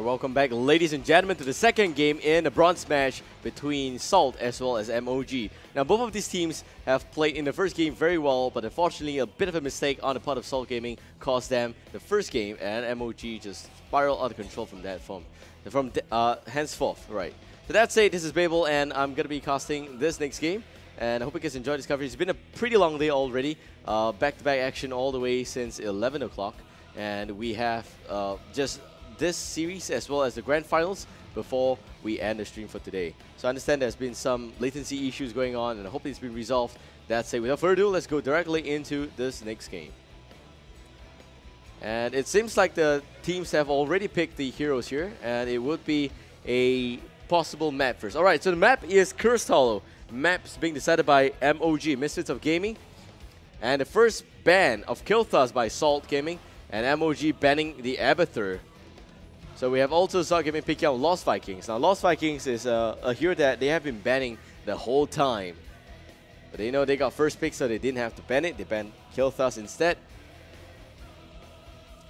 Welcome back, ladies and gentlemen, to the second game in the bronze match between Salt as well as MOG. Now, both of these teams have played in the first game very well, but unfortunately, a bit of a mistake on the part of Salt Gaming cost them the first game, and MOG just spiraled out of control from that from henceforth, right. So that said, this is Babel, and I'm going to be casting this next game, and I hope you guys enjoyed this coverage. It's been a pretty long day already, back-to-back action all the way since 11 o'clock, and we have just this series as well as the grand finals before we end the stream for today. So I understand there's been some latency issues going on, and I hope it's been resolved. That's it. Without further ado, let's go directly into this next game. And it seems like the teams have already picked the heroes here, and it would be a possible map first. Alright, so the map is Cursed Hollow. Maps being decided by MOG, Misfits of Gaming. And the first ban of Kilthas by Salt Gaming, and MOG banning the Abathur. So we have also Salt Gaming picking out Lost Vikings. Now Lost Vikings is a hero that they have been banning the whole time. But they know they got first pick, so they didn't have to ban it. They banned Kilthas instead.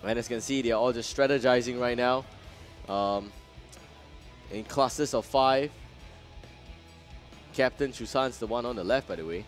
And as you can see, they are all just strategizing right now. In clusters of 5. Captain Chusan's the one on the left, by the way.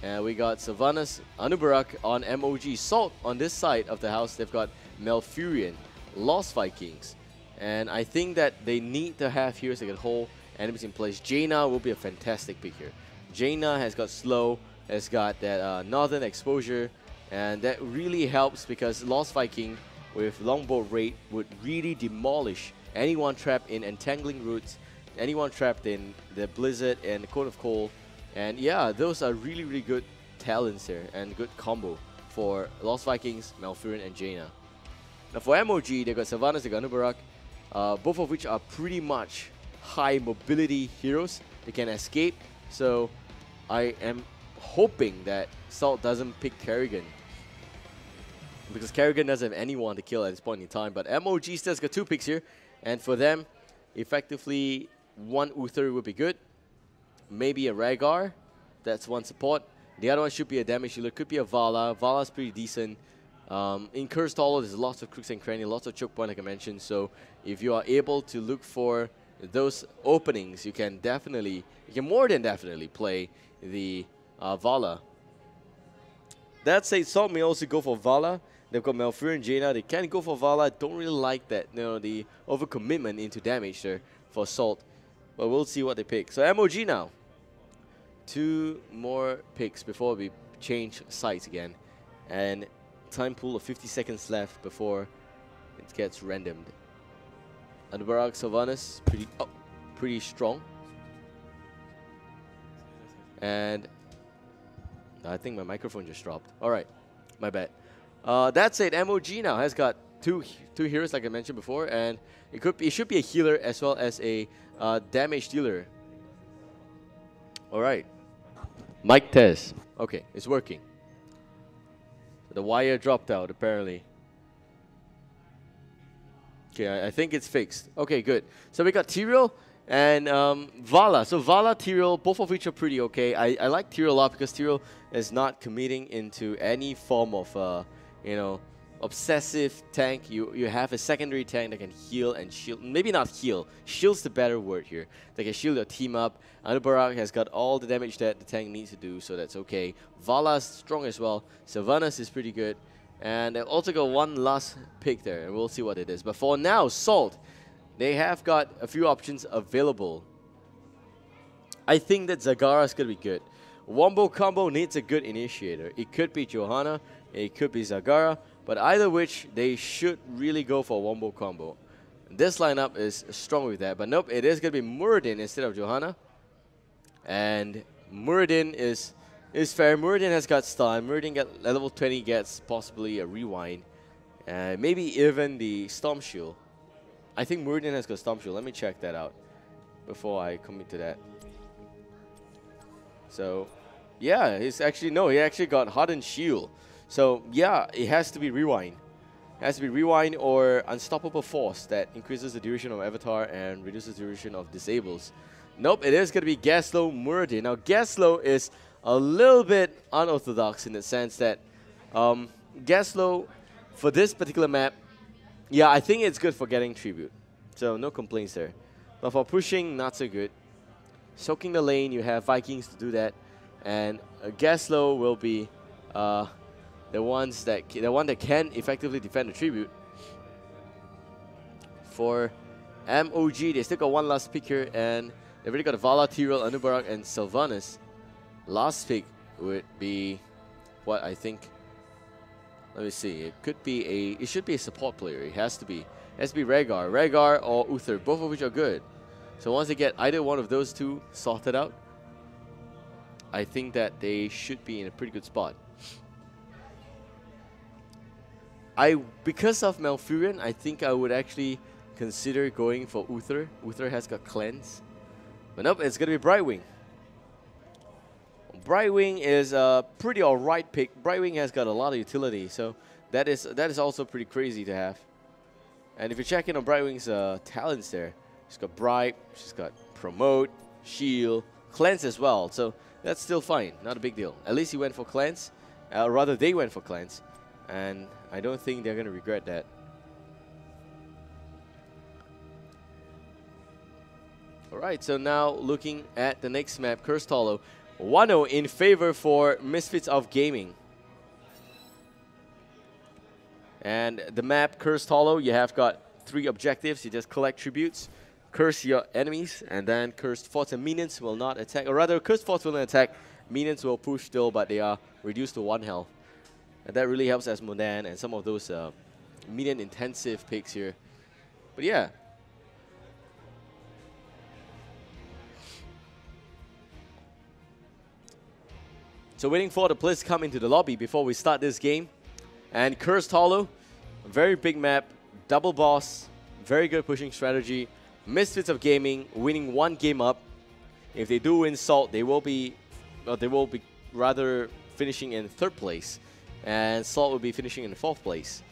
And we got Sylvanas Anubarak on MOG. Salt on this side of the house, they've got Malfurion, Lost Vikings. And I think that they need to have heroes that can hold enemies in place. Jaina will be a fantastic pick here. Jaina has got slow, has got that northern exposure, and that really helps because Lost Viking with longbow rate would really demolish anyone trapped in entangling roots, anyone trapped in the Blizzard and the Cone of Cold. And yeah, those are really, really good talents there and good combo for Lost Vikings, Malfurion, and Jaina. Now for MOG, they got Sylvanas, they got Anubarak, both of which are pretty much high mobility heroes. They can escape, so I am hoping that Salt doesn't pick Kerrigan, because Kerrigan doesn't have anyone to kill at this point in time. But MOG still's got 2 picks here, and for them, effectively, one Uther would be good. Maybe a Rhaegar, that's one support. The other one should be a damage healer, could be a Vala. Vala's pretty decent. In Cursed Hollow, there's lots of crooks and crannies, lots of choke point like I mentioned, so if you are able to look for those openings, you can more than definitely play the Vala. That said, Salt may also go for Vala. They've got Malfurion and Jaina. They can go for Vala. Don't really like that, the overcommitment into damage there for Salt. But we'll see what they pick. So MOG now. 2 more picks before we change sides again. And time pool of 50 seconds left before it gets randomed. Anubarak, Sylvanas, pretty strong. And I think my microphone just dropped. Alright, my bad. That said, MOG now has got two heroes like I mentioned before, and it should be a healer as well as a damage dealer. Alright. Mic test. Okay, it's working. The wire dropped out apparently. Okay, I think it's fixed. Okay, good. So we got Tyrael and Vala. So Vala, Tyrael, both of which are pretty okay. I like Tyrael a lot because Tyrael is not committing into any form of obsessive tank. You have a secondary tank that can heal and shield. Maybe not heal. Shield's the better word here. They can shield your team up. Anubarak has got all the damage that the tank needs to do, so that's okay. Vala's strong as well. Sylvanas is pretty good. And they've also got one last pick there, and we'll see what it is. But for now, Salt, they have got a few options available. I think that Zagara's going to be good. Wombo combo needs a good initiator. It could be Johanna, it could be Zagara, but either which, they should really go for a Wombo combo. This lineup is strong with that, but nope, it is going to be Muradin instead of Johanna. And Muradin is fair. Muradin has got stun. Muradin at level 20 gets possibly a rewind. Maybe even the Storm Shield. I think Muradin has got Storm Shield. Let me check that out before I commit to that. So, yeah, he actually got Hardened Shield. So, yeah, it has to be Rewind. It has to be Rewind or Unstoppable Force that increases the duration of Avatar and reduces the duration of Disables. Nope, it is going to be Gaslow Muradin. Now, Gaslow is a little bit unorthodox in the sense that Gaslow, for this particular map, yeah, I think it's good for getting Tribute. So no complaints there. But for pushing, not so good. Soaking the lane, you have Vikings to do that. And Gaslow will be the one that can effectively defend the tribute. For MOG, they still got one last pick here, and they've already got Vala, Tyrell, Anubarak, and Sylvanas. Last pick would be what I think. Let me see. It should be a support player. It has to be. It has to be Rhaegar or Uther, both of which are good. So once they get either one of those two sorted out, I think that they should be in a pretty good spot. Because of Malfurion, I think I would actually consider going for Uther. Uther has got Cleanse. But nope, it's going to be Brightwing. Brightwing is a pretty alright pick. Brightwing has got a lot of utility, so that is also pretty crazy to have. And if you check in on Brightwing's talents there, she's got Bright, she's got Promote, Shield, Cleanse as well. So that's still fine, not a big deal. At least he went for Cleanse, rather they went for Cleanse, and I don't think they're going to regret that. Alright, so now looking at the next map, Cursed Hollow. 1-0 in favor for Misfits of Gaming. And the map, Cursed Hollow, you have got 3 objectives. You just collect tributes, curse your enemies, and then cursed forts and minions will not attack. Or rather, cursed forts will not attack. Minions will push still, but they are reduced to 1 health. And that really helps Asmodan and some of those minion-intensive picks here. But yeah. So waiting for the players to come into the lobby before we start this game. And Cursed Hollow, a very big map, double boss, very good pushing strategy. Misfits of Gaming winning 1 game up. If they do win Salt, they will be rather finishing in 3rd place. And Salt will be finishing in 4th place.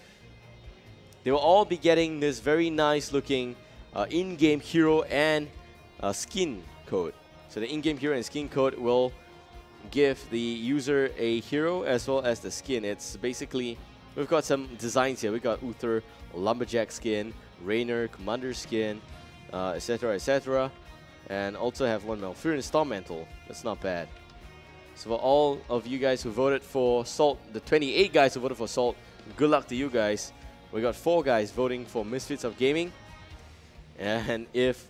They will all be getting this very nice looking in-game hero and skin code. So the in-game hero and skin code will give the user a hero as well as the skin. It's basically, we've got some designs here. We got Uther, Lumberjack skin, Raynor, Commander skin, etc, etc. And also have one Malfurion Storm Mantle. That's not bad. So for all of you guys who voted for Salt, the 28 guys who voted for Salt, good luck to you guys. We got 4 guys voting for Misfits of Gaming. And if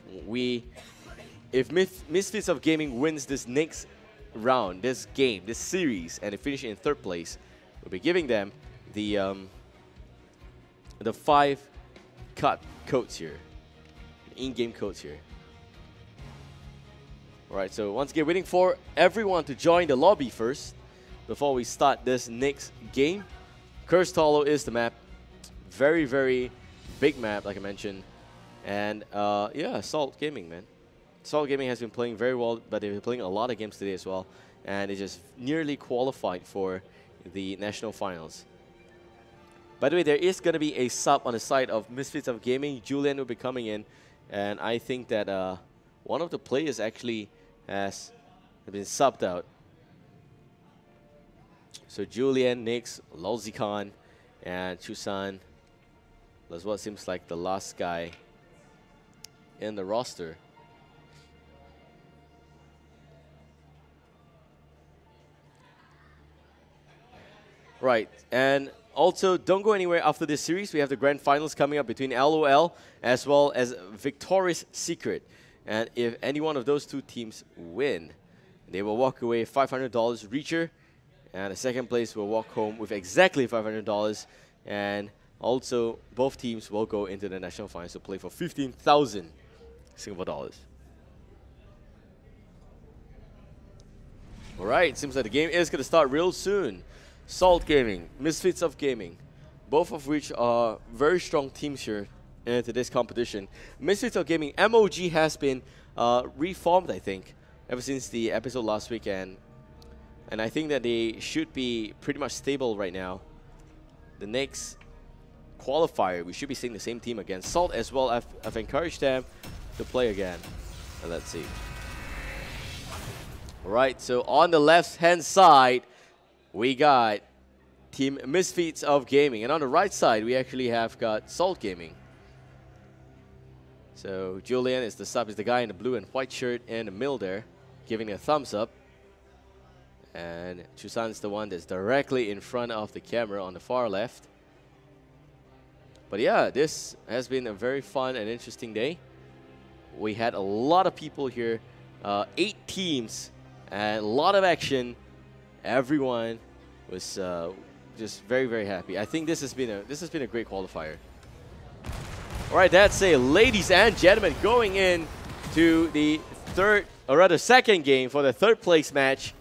Misfits of Gaming wins this next round, this game, this series, and they finish in 3rd place, we'll be giving them the 5 cut codes here, in-game codes here. Alright, so once again, waiting for everyone to join the lobby first before we start this next game. Cursed Hollow is the map. Very, very big map, like I mentioned. And yeah, Salt Gaming, man. Salt Gaming has been playing very well, but they've been playing a lot of games today as well. And they just nearly qualified for the national finals. By the way, there is going to be a sub on the side of Misfits of Gaming. Julian will be coming in. And I think that one of the players actually has been subbed out. So Julian, Nix, Lolzicon, and Chusan. That's what seems like the last guy in the roster. Right, and also don't go anywhere after this series. We have the grand finals coming up between LOL as well as Victorious Secret. And if any one of those 2 teams win, they will walk away $500 Reacher, and the 2nd place will walk home with exactly $500. And also, both teams will go into the national finals to play for 15,000 Singapore dollars. All right, seems like the game is going to start real soon. Salt Gaming, Misfits of Gaming, both of which are very strong teams here in today's competition. Misfits of Gaming, MOG has been reformed, I think, ever since the episode last weekend. And I think that they should be pretty much stable right now. The next qualifier, we should be seeing the same team again. Salt as well, I've encouraged them to play again. And let's see. Alright, so on the left-hand side, we got Team Misfits of Gaming. And on the right side, we actually have got Salt Gaming. So Julian is the sub, is the guy in the blue and white shirt in the middle there, giving a thumbs up. And Chusan is the one that's directly in front of the camera on the far left. But yeah, this has been a very fun and interesting day. We had a lot of people here, 8 teams, and a lot of action. Everyone was just very, very happy. I think this has been a great qualifier. All right, that's it, ladies and gentlemen, going in to the second game for the third place match.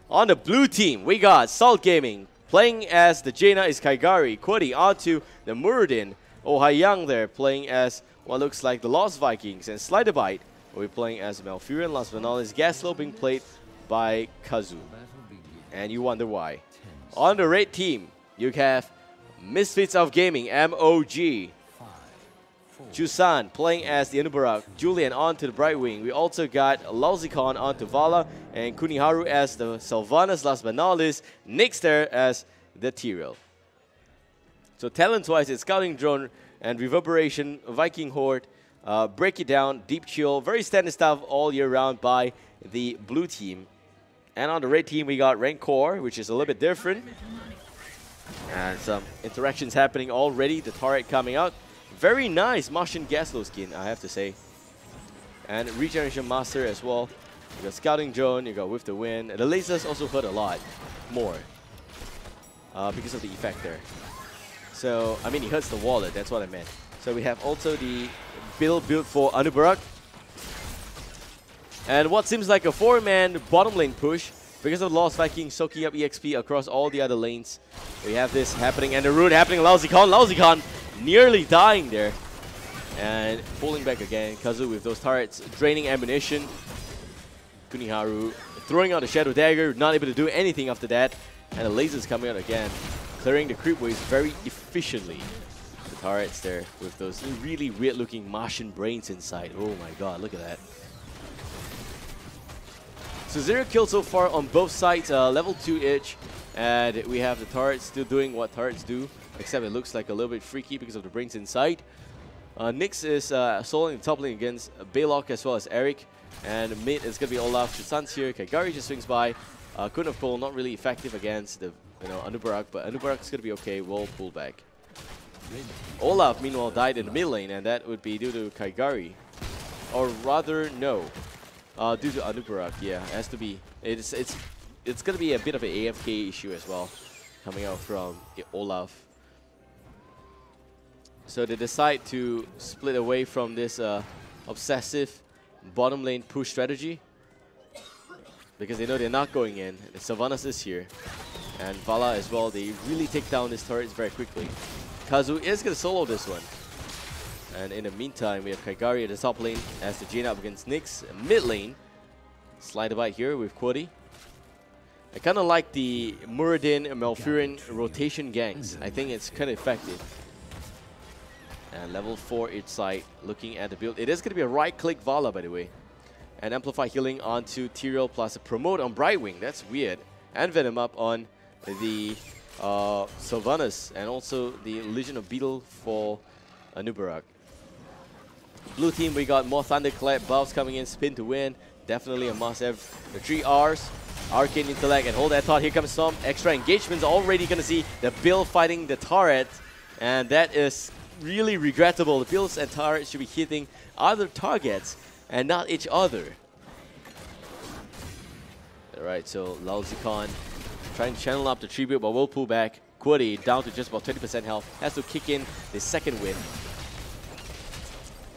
On the blue team, we got Salt Gaming playing as the Jaina is Kaigari. Quadi onto the Muradin. Ohayang there playing as what looks like the Lost Vikings. And Sliderbite will be playing as Malfurion. Last but not least, Gaslow being played by Kazu. And you wonder why. On the red team, you have Misfits of Gaming, MOG. Chusan playing as the Anubarak, Julian onto the Brightwing. We also got Lauzicon onto Vala, and Kuniharu as the Sylvanas, last but not least, Nyx there as the Tyrael. So talent-wise, it's Scouting Drone and Reverberation, Viking Horde, Break It Down, Deep Chill, very standard stuff all year round by the blue team. And on the red team, we got Rancor, which is a little bit different. And some interactions happening already, the turret coming out. Very nice Martian Gaslow skin, I have to say. And Regeneration Master as well. You got Scouting Drone, you got With the Wind. The lasers also hurt a lot more because of the effect there. So, I mean, it hurts the wallet, that's what I meant. So we have also the build for Anubarak. And what seems like a 4-man bottom lane push because of Lost Viking soaking up EXP across all the other lanes. We have this happening, and the root happening. Lauzicon nearly dying there. And pulling back again. Kazu with those turrets draining ammunition. Kuniharu throwing out the Shadow Dagger, not able to do anything after that. And the lasers coming out again, clearing the creep waves very efficiently. The turrets there with those really weird looking Martian brains inside. Oh my god, look at that. So 0 kills so far on both sides, level 2 each. And we have the turrets still doing what turrets do, except it looks like a little bit freaky because of the brains inside. Nyx is soloing the top lane against Baylock as well as Eric. And mid is going to be Olaf. Chusan's here. Kaigari just swings by. Kun of Cole not really effective against the Anubarak, but Anubarak's going to be okay. We'll pull back. Olaf, meanwhile, died in the mid lane, and that would be due to Kaigari. Or rather, no. Due to Anubarak, yeah. It has to be. It's going to be a bit of an AFK issue as well, coming out from Olaf. So they decide to split away from this obsessive bottom lane push strategy because they know they're not going in. The Sylvanas is here, and Vala as well. They really take down these turrets very quickly. Kazu is going to solo this one. And in the meantime, we have Kaigari at the top lane as the Jaina up against Nyx. Mid lane, Sliderbite here with Quadi. I kind of like the Muradin and Malfurion rotation ganks. I think it's kind of effective. And level 4 each side, looking at the build. It is going to be a right-click Vala, by the way. And Amplify Healing onto Tyrael plus a Promote on Brightwing. That's weird. And Venom up on the Sylvanas. And also the Legion of Beetle for Anubarak. Blue team, we got more Thunderclap buffs coming in. Spin to win. Definitely a must-have. The 3 Rs. Arcane Intellect and Hold That Thought. Here comes some extra engagements. Already going to see the Bill fighting the turret. And that is really regrettable. The Bills and turrets should be hitting other targets and not each other. Alright, so Lauzicon trying to channel up the tribute, but will pull back. Quadi down to just about 20% health. Has to kick in the second win.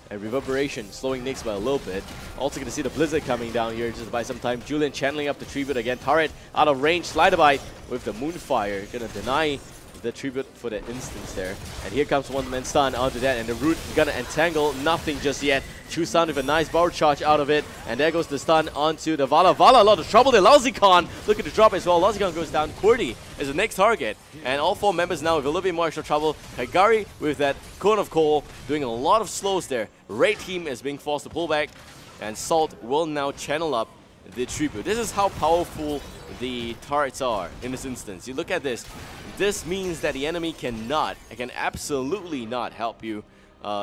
And Reverberation slowing Nyx by a little bit. Also going to see the Blizzard coming down here just by some time. Julian channeling up the tribute again. Turret out of range. Sliderbite with the Moonfire. Going to deny the tribute for the instance there. And here comes one-man stun onto that. And the Root going to entangle. Nothing just yet. Chusan with a nice power charge out of it. And there goes the stun onto the Vala. Vala, a lot of trouble there. Lauzicon looking to drop as well. Lauzicon goes down. Qwerty is the next target. And all 4 members now with a little bit more extra trouble. Kaigari with that Cone of Coal doing a lot of slows there. Red team is being forced to pull back. And Salt will now channel up the tribute. This is how powerful the turrets are in this instance. You look at this. This means that the enemy can absolutely not help you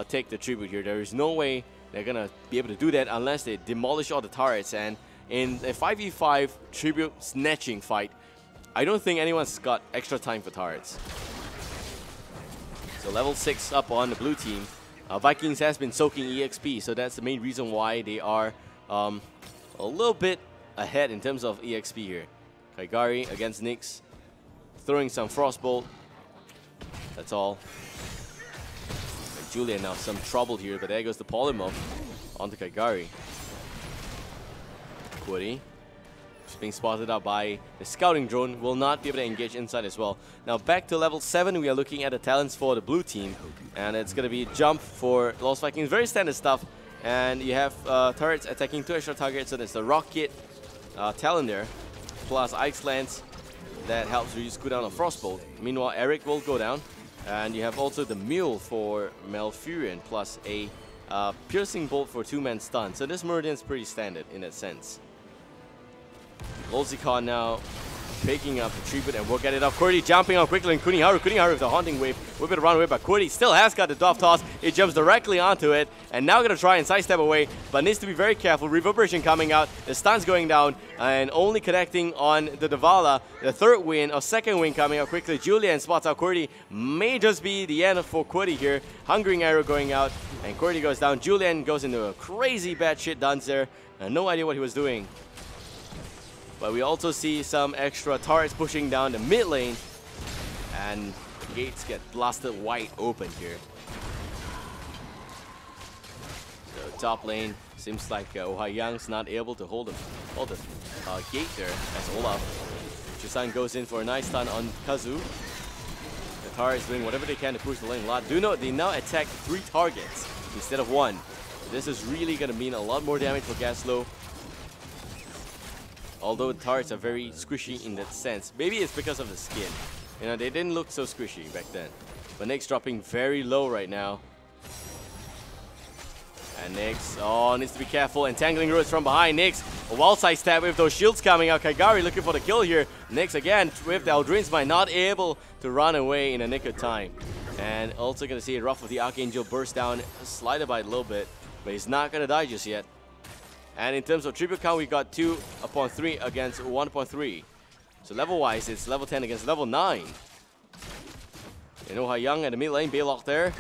take the tribute here. There is no way they're going to be able to do that unless they demolish all the turrets. And in a 5v5 tribute snatching fight, I don't think anyone's got extra time for turrets. So level 6 up on the blue team. Vikings has been soaking EXP, so that's the main reason why they are a little bit ahead in terms of EXP here. Kaigari against Nyx, throwing some Frostbolt. That's all. And Julian now some trouble here, but there goes the Polymorph onto Kaigari. Quiddy, being spotted out by the scouting drone, will not be able to engage inside as well. Now back to level 7, we are looking at the talents for the blue team, and it's going to be jump for Lost Vikings, very standard stuff. And you have turrets attacking 2 extra targets, so there's the rocket talent there, plus Ice Lance that helps reduce cooldown of Frostbolt. Meanwhile, Eric will go down, and you have also the Mule for Malfurion, plus a piercing bolt for 2-man stun. So this Meridian's pretty standard in that sense. Blizzcon now picking up the tribute and will get it up. Quirdy jumping on quickly, and Kuniharu with the Haunting Wave. Whip it around away, but Quirdy still has got the Dove Toss. It jumps directly onto it, and now going to try and sidestep away, but needs to be very careful. Reverberation coming out, the stun's going down, and only connecting on the Davala. The third win, or second win coming out quickly. Julian spots out Quirdy. May just be the end for Quirdy here. Hungering Arrow going out, and Quirdy goes down. Julian goes into a crazy bad shit dance there, and no idea what he was doing. But we also see some extra turrets pushing down the mid lane, and gates get blasted wide open here. So top lane seems like Ohayang's not able to hold the gate there as Olaf. Chusan goes in for a nice stun on Kazu. The turrets doing whatever they can to push the lane a lot. Do note they now attack 3 targets instead of 1. This is really going to mean a lot more damage for Gaslow. Although the turrets are very squishy in that sense. Maybe it's because of the skin. You know, they didn't look so squishy back then. But Nyx dropping very low right now. And Nyx, needs to be careful. Entangling roots from behind. Nyx, a wild side stab with those shields coming out. Kaigari looking for the kill here. Nyx again with the Eldrin's Might, not able to run away in a nick of time. And also going to see Wrath of the Archangel burst down, slide by a little bit. But he's not going to die just yet. And in terms of tribute count, we got 2 upon 3 against 1 upon 3. So level-wise, it's level 10 against level 9. You know, Young at the mid lane, Baylock there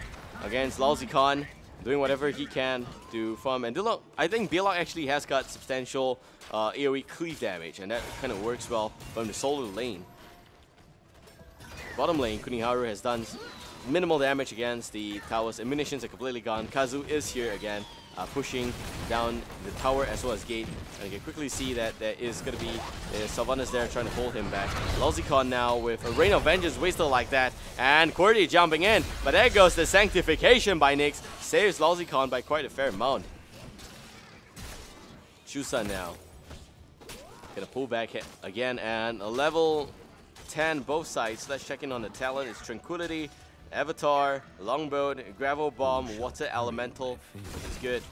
against Blizzcon, doing whatever he can to farm. And look, I think Baylock actually has got substantial AoE cleave damage, and that kind of works well from the solo lane. Bottom lane, Kuniharu has done minimal damage against the towers. Ammunitions are completely gone. Kazu is here again, pushing down the tower as well as gate. And you can quickly see that there is going to be Sylvanas there trying to hold him back. Blizzcon now with a Rain of Vengeance wasted like that. And Quirdy jumping in. But there goes the Sanctification by Nyx. Saves Blizzcon by quite a fair amount. Chusa now. Gonna pull back again. And a level 10 both sides. Let's check in on the talent. It's Tranquility, Avatar, Longbow, Gravel Bomb, Water Elemental, which is good.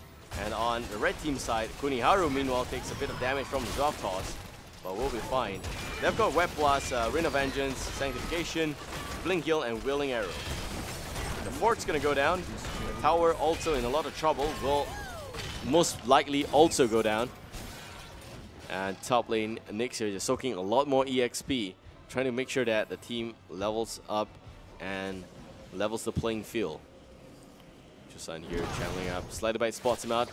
And on the red team side, Kuniharu meanwhile takes a bit of damage from the Drop Toss, but we'll be fine. They've got Web Blast, Rain of Vengeance, Sanctification, Blink Heal, and Willing Arrow. The fort's gonna go down. The tower also in a lot of trouble, will most likely also go down. And top lane, Nyx here just soaking a lot more EXP, trying to make sure that the team levels up and levels the playing field. Chusan here channeling up. Slider Bite spots him out.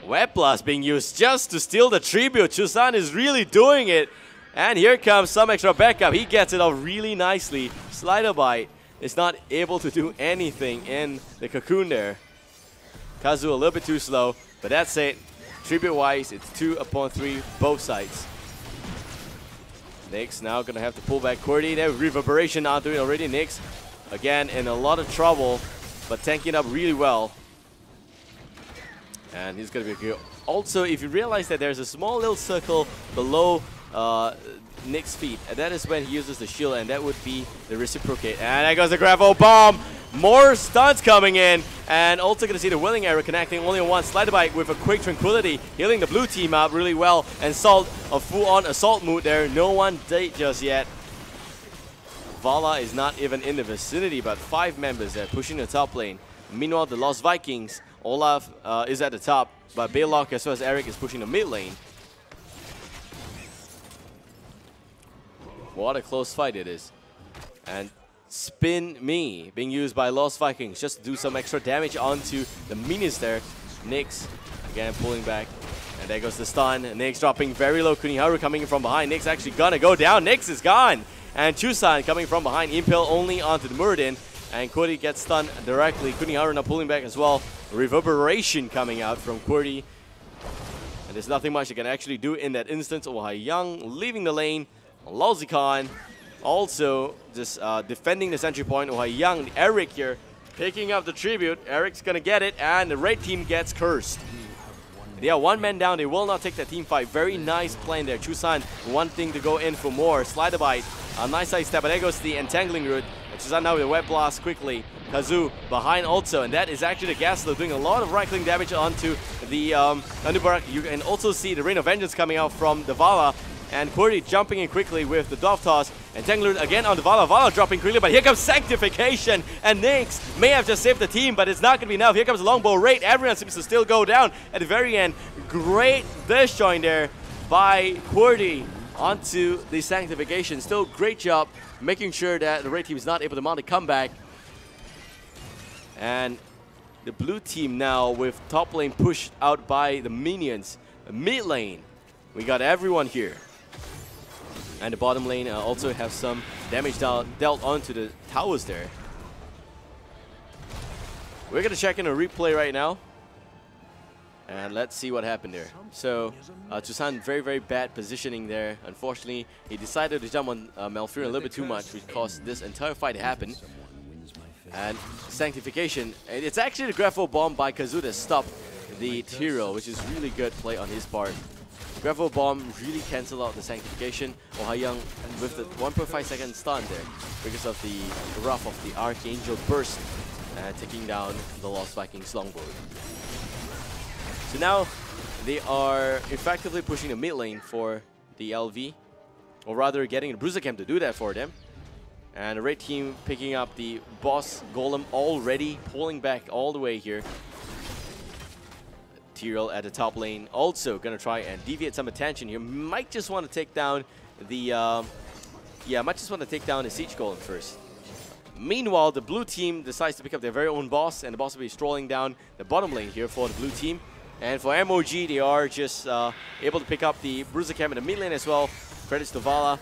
Web Blast being used just to steal the tribute. Chusan is really doing it. And here comes some extra backup. He gets it off really nicely. Slider Bite is not able to do anything in the cocoon there. Kazu a little bit too slow, but that's it. Tribute wise, it's 2 upon 3 both sides. Nyx now gonna have to pull back Quirdy there. Reverberation onto it already. Nyx again in a lot of trouble, but tanking up really well. And he's gonna be good. Also, if you realize that there's a small little circle below Nyx's feet, and that is when he uses the shield, and that would be the reciprocate. And there goes the Gravel Bomb. More stuns coming in, and also going to see the Willing Arrow connecting only on one. Slider Bite with a quick Tranquility, healing the blue team up really well, and Salt, a full-on assault mood there. No one dead just yet. Vala is not even in the vicinity, but 5 members there pushing the top lane. Meanwhile, the Lost Vikings Olaf is at the top, but Baylock as well as Eric is pushing the mid lane. What a close fight it is. And Spin Me being used by Lost Vikings just to do some extra damage onto the minions there. Nyx again pulling back. And there goes the stun. Nyx dropping very low. Kuniharu coming in from behind. Nyx actually gonna go down. Nyx is gone. And Chusan coming from behind. Impale only onto the Muradin. And Qwerty gets stunned directly. Kuniharu now pulling back as well. Reverberation coming out from Qwerty. And there's nothing much you can actually do in that instance. Young leaving the lane. Lolzicon also just defending the sentry point. Young, Eric here picking up the tribute. Eric's gonna get it, and the red team gets cursed. They are one man down. They will not take that team fight. Very nice plan there. Chusan wanting to go in for more. Slider bite. A nice side step, but there goes the entangling route. And Chusan now with a web blast quickly. Kazu behind also, and that is actually the Gasler doing a lot of right-clicking damage onto the Underbark. You can also see the Rain of Vengeance coming out from the Vala. And Qwerty jumping in quickly with the Dove Toss. And Tangler again on the Vala. Vala dropping quickly, but here comes Sanctification. And Nyx may have just saved the team, but it's not going to be enough. Here comes the Longbow Raid. Everyone seems to still go down at the very end. Great disjoint there by Qwerty onto the Sanctification. Still great job making sure that the Raid team is not able to mount a comeback. And the blue team now with top lane pushed out by the minions. Mid lane, we got everyone here. And the bottom lane also have some damage dealt onto the towers there. We're going to check in a replay right now. And let's see what happened there. So, Chusan, very, very bad positioning there. Unfortunately, he decided to jump on Malfurion a little bit too much, which caused this entire fight to happen. And Sanctification, it's actually the Grapple Bomb by Kazu that stopped the Tyrael, which is really good play on his part. Gravel Bomb really cancel out the Sanctification. Young with the 1.5 second stun there because of the wrath of the Archangel Burst, taking down the Lost Vikings longbow. So now they are effectively pushing the mid lane for the LV, or rather getting the Bruiser Camp to do that for them. And the red team picking up the boss golem already, pulling back all the way here. Tyrael at the top lane also gonna try and deviate some attention here. Might just want to take down the might just want to take down the siege golem first. Meanwhile, the blue team decides to pick up their very own boss, and the boss will be strolling down the bottom lane here for the blue team. And for MOG, they are just able to pick up the Bruiser Camp in the mid lane as well. Credits to Vala.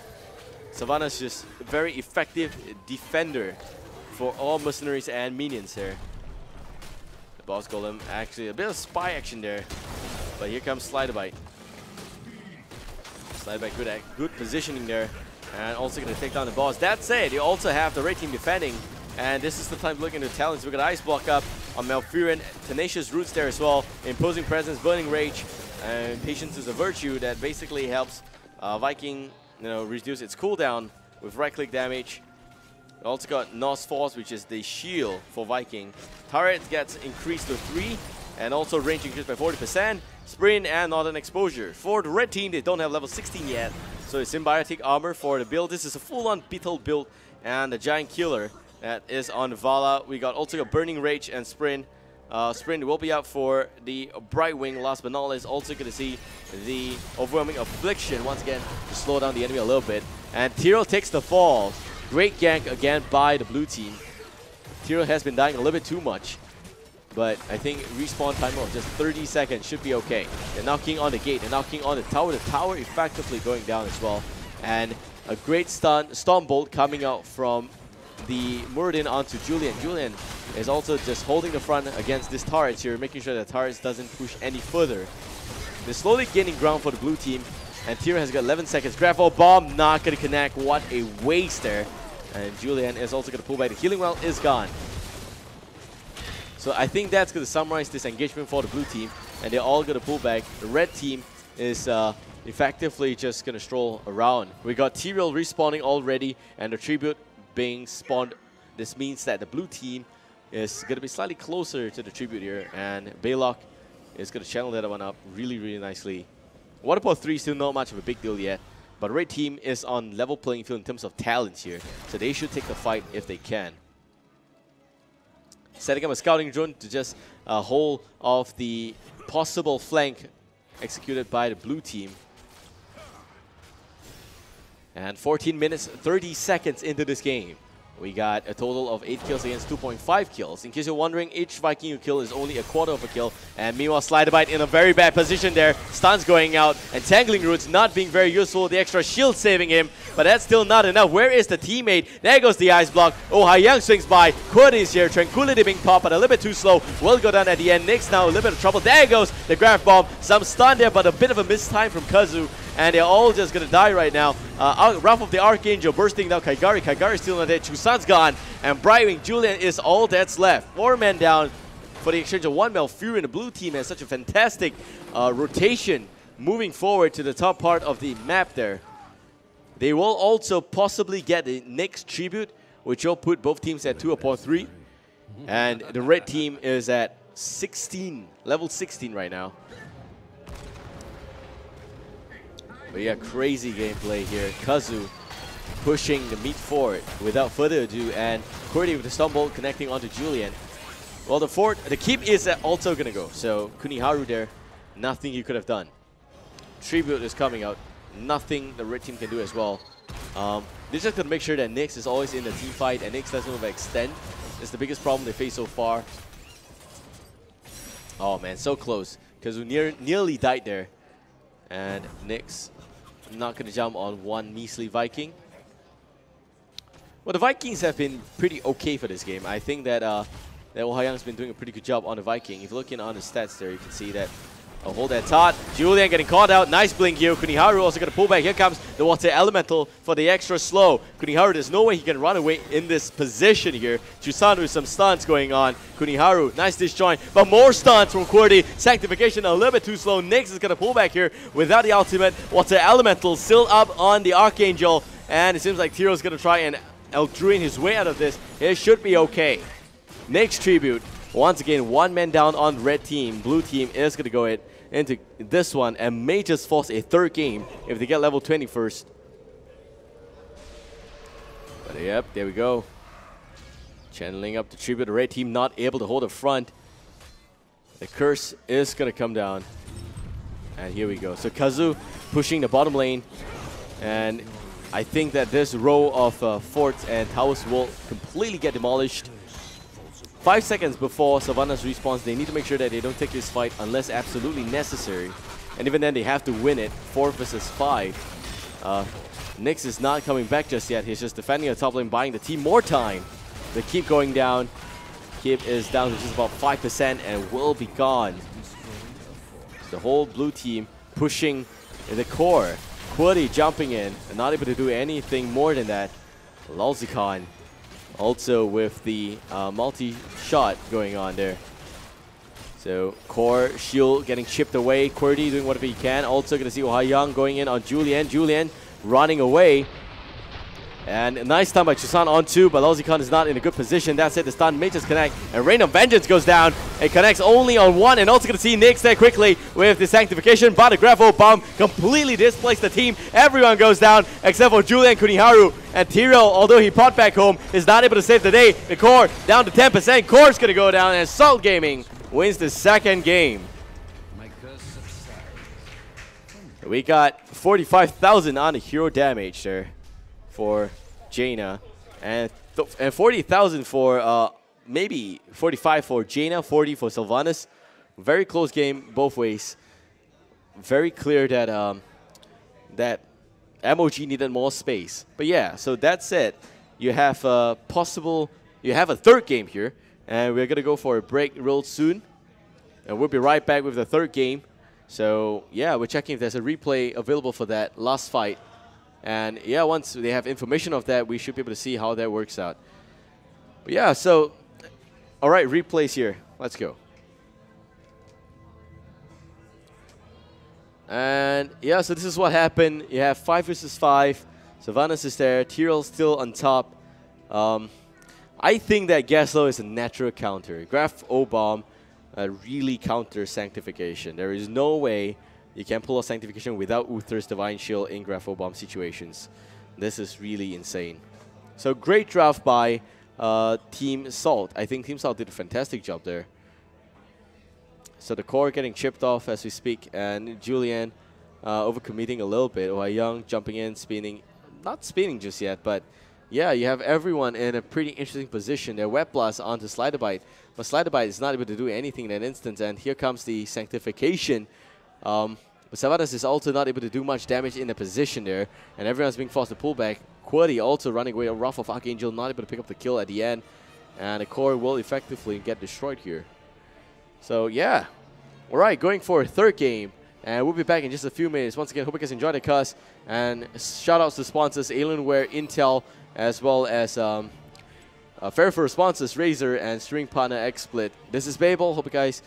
Savannah's just a very effective defender for all mercenaries and minions here. Boss Golem, actually a bit of spy action there, but here comes Slider Bite. Slider Bite, good positioning there, and also going to take down the boss. That said, you also have the red team defending, and this is the time to look into talents. We got Ice Block up on Malfurion, Tenacious Roots there as well, Imposing Presence, Burning Rage, and Patience is a virtue that basically helps Viking, reduce its cooldown with right-click damage. Also got Nos Force, which is the shield for Viking. Turret gets increased to 3, and also range increased by 40%. Sprint and Northern Exposure. For the red team, they don't have level 16 yet, so it's Symbiotic Armor for the build. This is a full-on Beetle build, and the Giant Killer that is on Vala. We got also got Burning Rage and Sprint. Sprint will be out for the Brightwing. Last but not least, also going to see the Overwhelming Affliction once again to slow down the enemy a little bit. And Tyrael takes the fall. Great gank again by the blue team. Tyrael has been dying a little bit too much, but I think respawn time of just 30 seconds should be okay. They're knocking on the gate, they're knocking on the tower effectively going down as well. And a great Storm Bolt coming out from the Muradin onto Julian. Julian is also just holding the front against this turret here, making sure that turret doesn't push any further. They're slowly gaining ground for the blue team. And Tyrael has got 11 seconds. Gravel Bomb not going to connect. What a waste there. And Julian is also going to pull back. The healing well is gone. So I think that's going to summarize this engagement for the blue team. And they're all going to pull back. The red team is effectively just going to stroll around. We got Tyrael respawning already and the tribute being spawned. This means that the blue team is going to be slightly closer to the tribute here. And Baylock is going to channel that one up really, really nicely. Water Pot 3 is still not much of a big deal yet, but red team is on level playing field in terms of talents here, so they should take the fight if they can. setting up a scouting drone to just hold off the possible flank executed by the blue team. And 14 minutes, 30 seconds into this game. We got a total of 8 kills against 2.5 kills. In case you're wondering, each Viking you kill is only a quarter of a kill. And meanwhile, Sliderbite in a very bad position there. Stuns going out. Entangling Roots not being very useful. The extra shield saving him. But that's still not enough. Where is the teammate? There goes the ice block. Oh Haiyang swings by. Quirdy is here. Tranquility being popped, but a little bit too slow. Will go down at the end. Nyx now a little bit of trouble. There goes the Graph Bomb. Some stun there, but a bit of a missed time from Kazu. And they're all just going to die right now. Wrath of the Archangel bursting down Kaigari. Kaigari still not dead. Chusan's gone. And Brightwing Julian is all that's left. 4 men down for the exchange of 1 Malfurion. The blue team has such a fantastic rotation moving forward to the top part of the map there. They will also possibly get the Nyx tribute, which will put both teams at 2 upon 3. And the red team is at 16, level 16 right now. But yeah, crazy gameplay here. Kazu pushing the meat forward without further ado, and Quirdy with the stumble connecting onto Julian. Well, the keep is also gonna go, so Kuniharu there, nothing you could have done. Tribute is coming out, nothing the red team can do as well. They're just gonna make sure that Nyx is always in the team fight, and Nyx doesn't overextend. It's the biggest problem they face so far. Oh man, so close. Kazu nearly died there. And Nyx not going to jump on one measly Viking. Well, the Vikings have been pretty okay for this game. I think that that Haiyang's been doing a pretty good job on the Viking. If you're looking on the stats there, you can see that. Hold that taut. Julian getting caught out. Nice blink here. Kuniharu also going to pull back. Here comes the Water Elemental for the extra slow. Kuniharu, there's no way he can run away in this position here. Chusan with some stuns going on. Kuniharu, nice disjoint, but more stuns from Quirdy. Sanctification a little bit too slow. Nyx is going to pull back here without the ultimate. Water Elemental still up on the Archangel. And it seems like Tiro's going to try and Eldruin his way out of this. It should be okay. Nyx tribute. Once again, 1 man down on red team. Blue team is going to go into this one and may just force a 3rd game if they get level 20 first. But yep, there we go. Channeling up the tribute. The red team not able to hold the front. The curse is going to come down. And here we go. So Kazu pushing the bottom lane. And I think that this row of forts and towers will completely get demolished. 5 seconds before Savannah's response, they need to make sure that they don't take this fight unless absolutely necessary. And even then, they have to win it, 4 versus 5. Nyx is not coming back just yet. He's just defending the top lane, buying the team more time. They keep going down. Keep is down to just about 5% and will be gone. The whole blue team pushing in the core. Quirdy jumping in and not able to do anything more than that. Blizzcon also with the multi-shot going on there. So core shield getting chipped away. Quirdy doing whatever he can. Also going to see Haiyang going in on Julian. Julian running away. And a nice stun by Chusan on 2, but Blizzcon is not in a good position. That's it, the stun may just connect. And Rain of Vengeance goes down. It connects only on 1, and also going to see Nyx there quickly with the Sanctification. But the Grapho Bomb completely displaced the team. Everyone goes down except for Julian Kuniharu. And Tiro, although he popped back home, is not able to save the day. The core down to 10%. Core's going to go down, and Assault Gaming wins the 2nd game. We got 45,000 on the hero damage there for Jaina, and 40,000 for maybe 45 for Jaina, 40 for Sylvanas. Very close game both ways. Very clear that that MOG needed more space. But yeah, so that's it. You have a 3rd game here, and we're gonna go for a break real soon, and we'll be right back with the 3rd game. So yeah, we're checking if there's a replay available for that last fight. And yeah, once they have information of that, we should be able to see how that works out. But yeah, so, all right, replays here. Let's go. And yeah, so this is what happened. You have 5 versus 5. Sylvanas is there. Tyrell's still on top. I think that Gaslow is a natural counter. Graph O-Bomb really counters Sanctification. There is no way you can pull a Sanctification without Uther's Divine Shield in Graph O-Bomb situations. This is really insane. So great draft by Team Salt. I think Team Salt did a fantastic job there. So the core getting chipped off as we speak, and Julian overcommitting a little bit. Young jumping in, spinning. Not spinning just yet, but yeah, you have everyone in a pretty interesting position. Their Web Blast onto Slider Bite, but Slider Bite is not able to do anything in that instant, and here comes the Sanctification. But Savadas is also not able to do much damage in the position there, and everyone's being forced to pull back. Qwerty also running away. A Wrath of Archangel not able to pick up the kill at the end, and the core will effectively get destroyed here. So yeah, all right, going for a third game. And we'll be back in just a few minutes. Once again, hope you guys enjoyed the cast. And shout outs to sponsors Alienware, Intel, as well as Fairfur sponsors Razer and String Partner XSplit. This is Babel. Hope you guys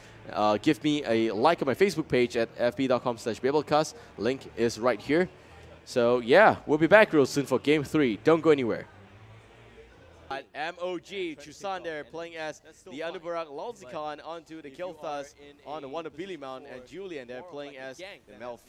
give me a like on my Facebook page at fb.com/BabelCast. Link is right here. So yeah, we'll be back real soon for Game 3. Don't go anywhere. At MOG, Chusan there playing as the Anubarak Lolzicon onto the Kilthas on the Wonder Billy Mount, and Julian there playing as the Melf.